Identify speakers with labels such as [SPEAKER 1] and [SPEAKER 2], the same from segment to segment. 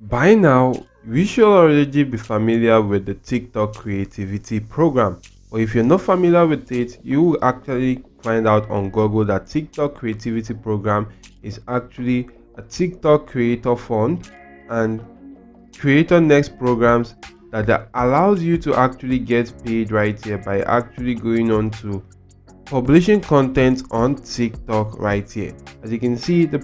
[SPEAKER 1] By now, we should already be familiar with the TikTok creativity program. But if you're not familiar with it, you will actually find out on Google that TikTok creativity program is actually a TikTok creator fund and creator next programs that allows you to actually get paid right here by actually going on to publishing content on TikTok right here. As you can see, the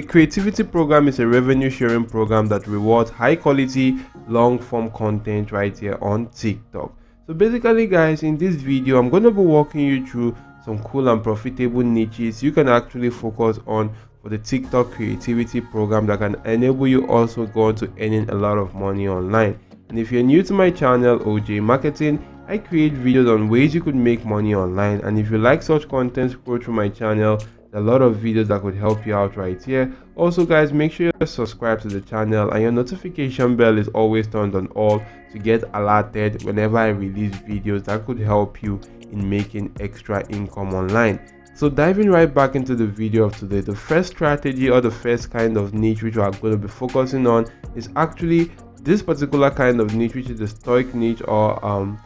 [SPEAKER 1] creativity program is a revenue sharing program that rewards high quality long form content right here on TikTok. So basically guys, in this video I'm going to be walking you through some cool and profitable niches you can actually focus on for the TikTok creativity program that can enable you also go on to earning a lot of money online. And if you're new to my channel, OJ Marketing, I create videos on ways you could make money online, and if you like such content, scroll through my channel. There are a lot of videos that could help you out right here. Also guys, make sure you subscribe to the channel and your notification bell is always turned on all to get alerted whenever I release videos that could help you in making extra income online. So diving right back into the video of today, the first strategy or the first kind of niche which we are going to be focusing on is actually this particular kind of niche, which is the stoic niche or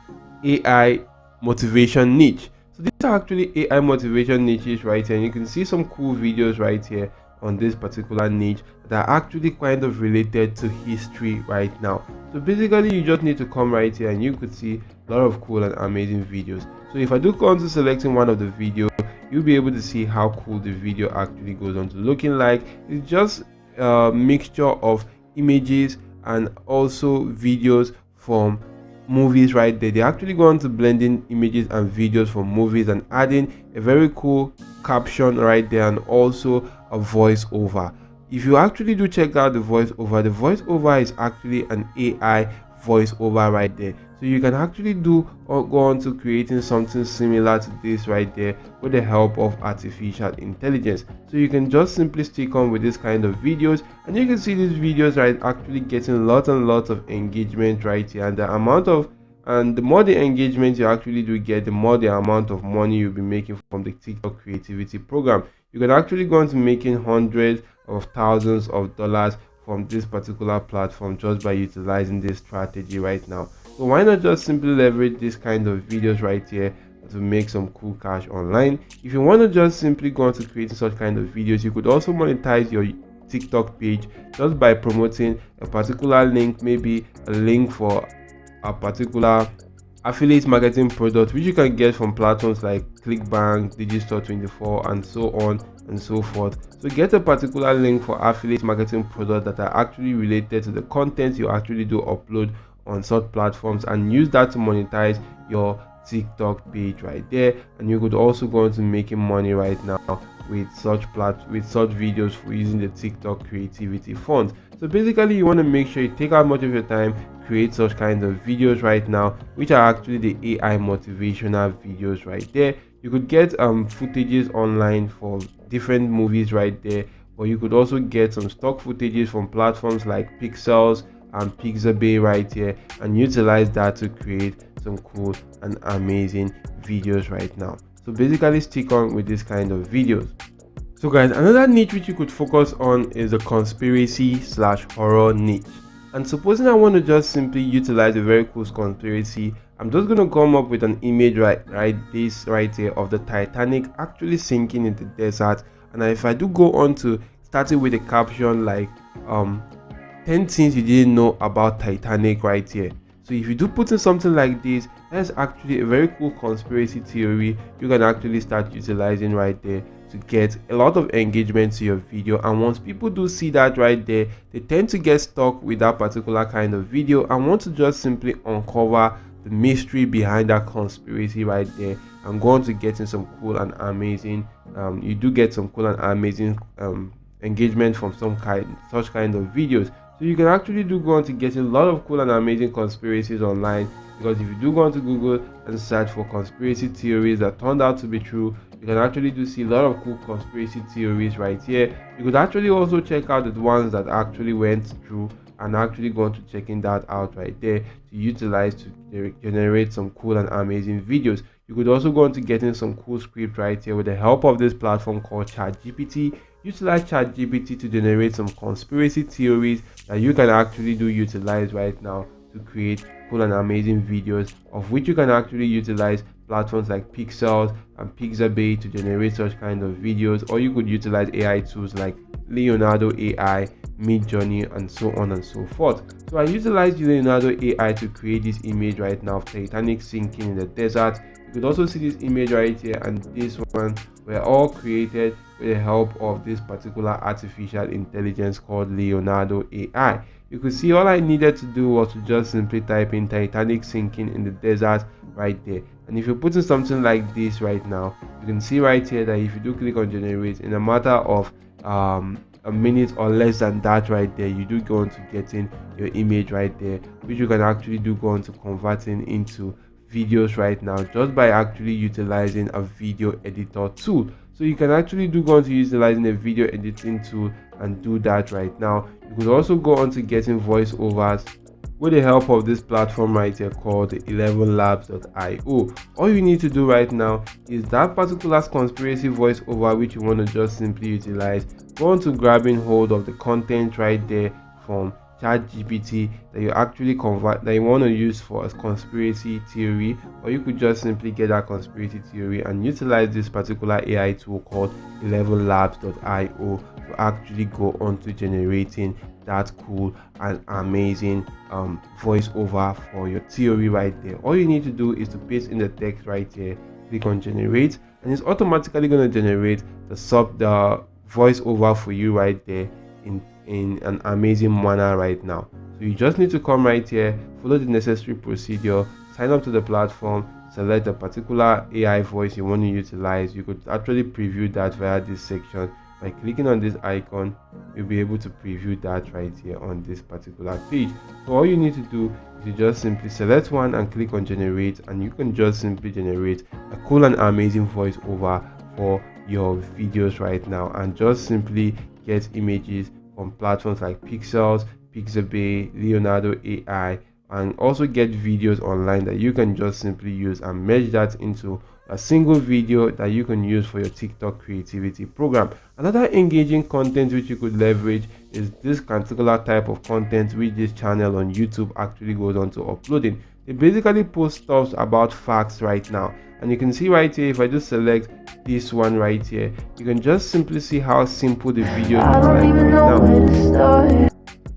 [SPEAKER 1] AI motivation niche. So these are actually AI motivation niches right here, and you can see some cool videos right here on this particular niche that are actually kind of related to history right now. So basically you just need to come right here and you could see a lot of cool and amazing videos. So if I do come to selecting one of the videos, you'll be able to see how cool the video actually goes on to looking like. It's just a mixture of images and also videos from movies right there. They actually go on to blending images and videos from movies and adding a very cool caption right there and also a voiceover. If you actually do check out the voiceover is actually an AI voiceover right there. So you can actually do or go on to creating something similar to this right there with the help of artificial intelligence. So you can just simply stick on with this kind of videos, and you can see these videos right actually getting lots and lots of engagement right here, and the more the engagement you actually do get, the more the amount of money you'll be making from the TikTok creativity program. You can actually go into making hundreds of thousands of dollars from this particular platform just by utilizing this strategy right now. So why not just simply leverage this kind of videos right here to make some cool cash online? If you want to just simply go on to creating such kind of videos, you could also monetize your TikTok page just by promoting a particular link, maybe a link for a particular affiliate marketing product which you can get from platforms like ClickBank, Digistore24, and so on and so forth. So get a particular link for affiliate marketing products that are actually related to the content you actually do upload on such platforms, and use that to monetize your TikTok page right there. And you could also go into making money right now with such videos for using the TikTok creativity fund. So basically you want to make sure you take out much of your time, create such kinds of videos right now, which are actually the AI motivational videos right there. You could get footages online for different movies right there, but you could also get some stock footages from platforms like Pixels and Pixabay right here, and utilize that to create some cool and amazing videos right now. So basically stick on with this kind of videos. So guys, another niche which you could focus on is the conspiracy slash horror niche. And supposing I want to just simply utilize a very cool conspiracy, I'm just going to come up with an image this right here of the Titanic actually sinking in the desert. And if I do go on to starting with a caption like 10 things you didn't know about Titanic right here. So if you do put in something like this, that's actually a very cool conspiracy theory you can actually start utilizing right there to get a lot of engagement to your video. And once people do see that right there, they tend to get stuck with that particular kind of video and want to just simply uncover the mystery behind that conspiracy right there, and go on to getting some cool and amazing you do get some cool and amazing engagement from such kind of videos. So you can actually do go on to get a lot of cool and amazing conspiracies online, because if you do go on to Google and search for conspiracy theories that turned out to be true, you can actually do see a lot of cool conspiracy theories right here. You could actually also check out the ones that actually went through, and actually go on to checking that out right there to utilize to generate some cool and amazing videos. You could also go on to getting some cool script right here with the help of this platform called ChatGPT. Utilize ChatGPT to generate some conspiracy theories that you can actually utilize right now to create cool and amazing videos, of which you can actually utilize platforms like Pixels and Pixabay to generate such kind of videos, or you could utilize AI tools like Leonardo AI, Midjourney, and so on and so forth. So I utilized Leonardo AI to create this image right now of Titanic sinking in the desert. You could also see this image right here, and this one were all created with the help of this particular artificial intelligence called Leonardo AI. You could see all I needed to do was to just simply type in Titanic sinking in the desert right there. And if you put in something like this right now, you can see right here that if you do click on generate, in a matter of a minute or less than that right there, you do go on to getting your image right there, which you can actually do go on to converting into videos right now just by actually utilizing a video editor tool. So you can actually do go on to utilizing a video editing tool and do that right now. You could also go on to getting voiceovers with the help of this platform right here called 11labs.io. All you need to do right now is that particular conspiracy voiceover which you want to just simply utilize. Go on to grabbing hold of the content right there from ChatGPT that you actually convert, that you want to use for a conspiracy theory, or you could just simply get that conspiracy theory and utilize this particular AI tool called 11labs.io to actually go on to generating that cool and amazing voiceover for your theory right there. All you need to do is to paste in the text right here, click on generate, and it's automatically going to generate the voiceover for you right there in an amazing manner right now. So you just need to come right here, follow the necessary procedure, sign up to the platform, select the particular AI voice you want to utilize. You could actually preview that via this section by clicking on this icon. You'll be able to preview that right here on this particular page. So all you need to do is you just simply select one and click on generate, and you can just simply generate a cool and amazing voiceover for your videos right now, and just simply get images from platforms like Pixels, Pixabay, Leonardo AI, and also get videos online that you can just simply use and merge that into a single video that you can use for your TikTok creativity program. Another engaging content which you could leverage is this particular type of content which this channel on YouTube actually goes on to uploading. They basically post stuff about facts right now, and you can see right here, if I just select this one right here, you can just simply see how simple the video looks like right now.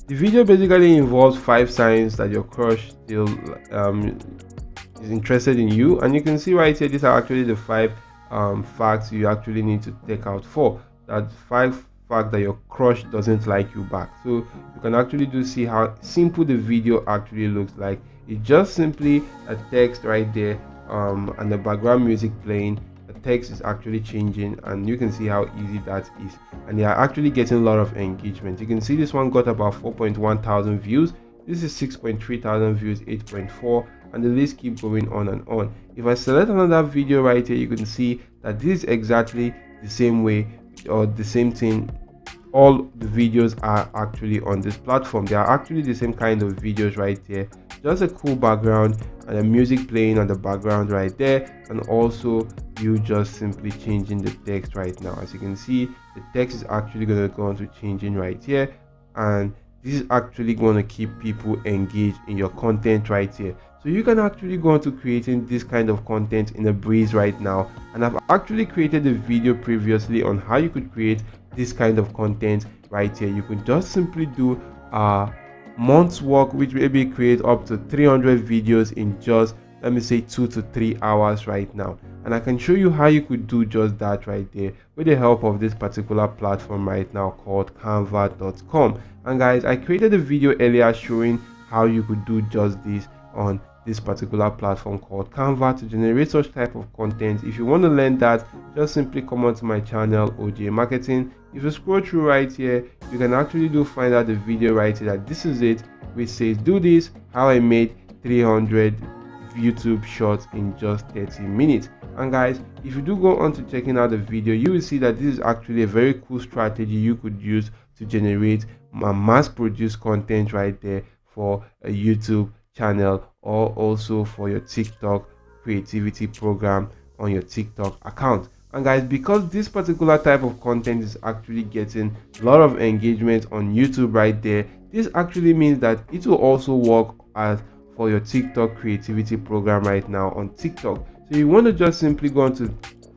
[SPEAKER 1] The video basically involves 5 signs that your crush still is interested in you, and you can see right here, these are actually the 5 facts you actually need to take out for that 5 fact that your crush doesn't like you back. So you can actually do see how simple the video actually looks like. It's just simply a text right there and the background music playing. The text is actually changing, and you can see how easy that is, and they are actually getting a lot of engagement. You can see this one got about 4.1 thousand views, this is 6.3 thousand views, 8.4, and the list keep going on and on. If I select another video right here, you can see that this is exactly the same way or the same thing. All the videos are actually on this platform. They are actually the same kind of videos right there, just a cool background and the music playing on the background right there, and also you just simply changing the text right now. As you can see, the text is actually going to go on to changing right here, and this is actually going to keep people engaged in your content right here. So you can actually go on to creating this kind of content in a breeze right now, and I've actually created a video previously on how you could create this kind of content right here. You could just simply do a month's work, which maybe create up to 300 videos in just, let me say, 2 to 3 hours right now. And I can show you how you could do just that right there with the help of this particular platform right now called canva.com. And guys, I created a video earlier showing how you could do just this on this particular platform called Canva to generate such type of content. If you want to learn that, just simply come onto my channel, OJ Marketing. If you scroll through right here, you can actually find out the video right here that this is it, which says do this, how I made 300 YouTube shorts in just 30 minutes. And guys, if you do go on to checking out the video, you will see that this is actually a very cool strategy you could use to generate mass produced content right there for a YouTube channel, or also for your TikTok creativity program on your TikTok account. And guys, because this particular type of content is actually getting a lot of engagement on YouTube right there, This actually means that it will also work as for your TikTok creativity program right now on TikTok. So you want to just simply go on to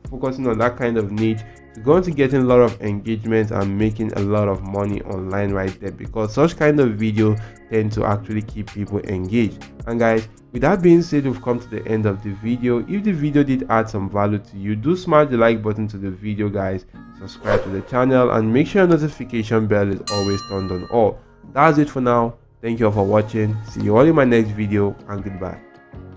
[SPEAKER 1] focusing on that kind of niche, you're going to getting a lot of engagement and making a lot of money online right there, because such kind of video tend to actually keep people engaged. And guys, with that being said, we've come to the end of the video. If the video did add some value to you, do smash the like button to the video, guys, subscribe to the channel, and make sure notification bell is always turned on all. That's it for now. Thank you all for watching. See you all in my next video, and goodbye.